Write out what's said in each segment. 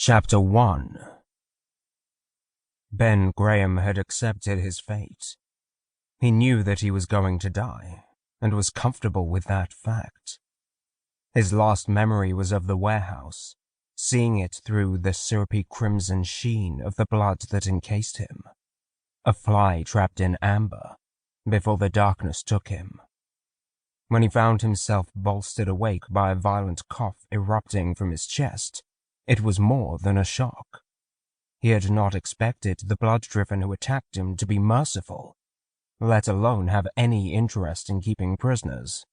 Chapter 1. Ben Graham had accepted his fate. He knew that he was going to die, and was comfortable with that fact. His last memory was of the warehouse, seeing it through the syrupy crimson sheen of the blood that encased him. A fly trapped in amber, before the darkness took him. When he found himself bolstered awake by a violent cough erupting from his chest, it was more than a shock. He had not expected the blood-driven who attacked him to be merciful, let alone have any interest in keeping prisoners.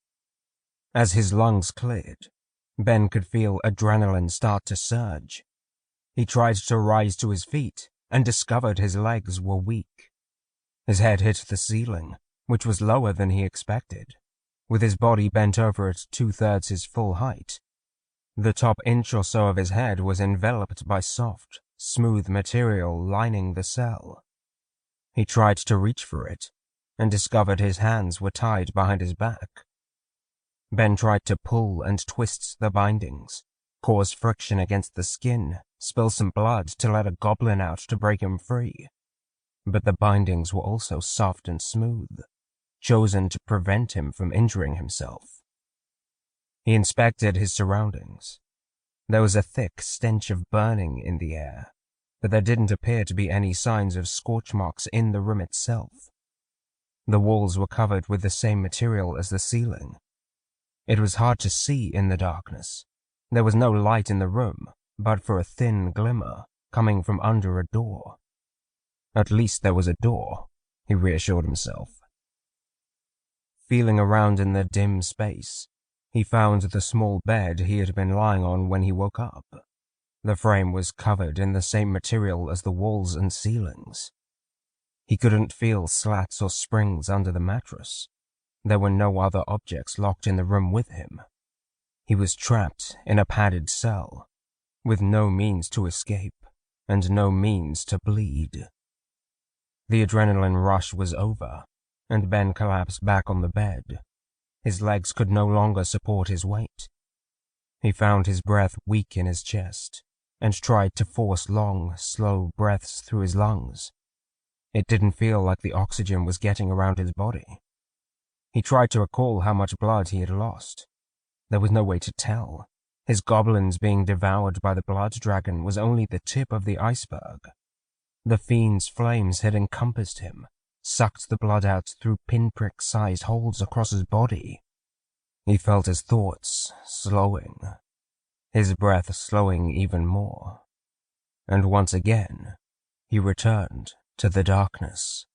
As his lungs cleared, Ben could feel adrenaline start to surge. He tried to rise to his feet and discovered his legs were weak. His head hit the ceiling, which was lower than he expected, with his body bent over at 2/3 his full height. The top inch or so of his head was enveloped by soft, smooth material lining the cell. He tried to reach for it, and discovered his hands were tied behind his back. Ben tried to pull and twist the bindings, cause friction against the skin, spill some blood to let a goblin out to break him free. But the bindings were also soft and smooth, chosen to prevent him from injuring himself. He inspected his surroundings. There was a thick stench of burning in the air, but there didn't appear to be any signs of scorch marks in the room itself. The walls were covered with the same material as the ceiling. It was hard to see in the darkness. There was no light in the room, but for a thin glimmer coming from under a door. At least there was a door, he reassured himself. Feeling around in the dim space, he found the small bed he had been lying on when he woke up. The frame was covered in the same material as the walls and ceilings. He couldn't feel slats or springs under the mattress. There were no other objects locked in the room with him. He was trapped in a padded cell, with no means to escape and no means to bleed. The adrenaline rush was over, and Ben collapsed back on the bed. His legs could no longer support his weight. He found his breath weak in his chest, and tried to force long, slow breaths through his lungs. It didn't feel like the oxygen was getting around his body. He tried to recall how much blood he had lost. There was no way to tell. His goblins being devoured by the blood dragon was only the tip of the iceberg. The fiend's flames had encompassed him, sucked the blood out through pinprick-sized holes across his body. He felt his thoughts slowing, his breath slowing even more. And once again, he returned to the darkness.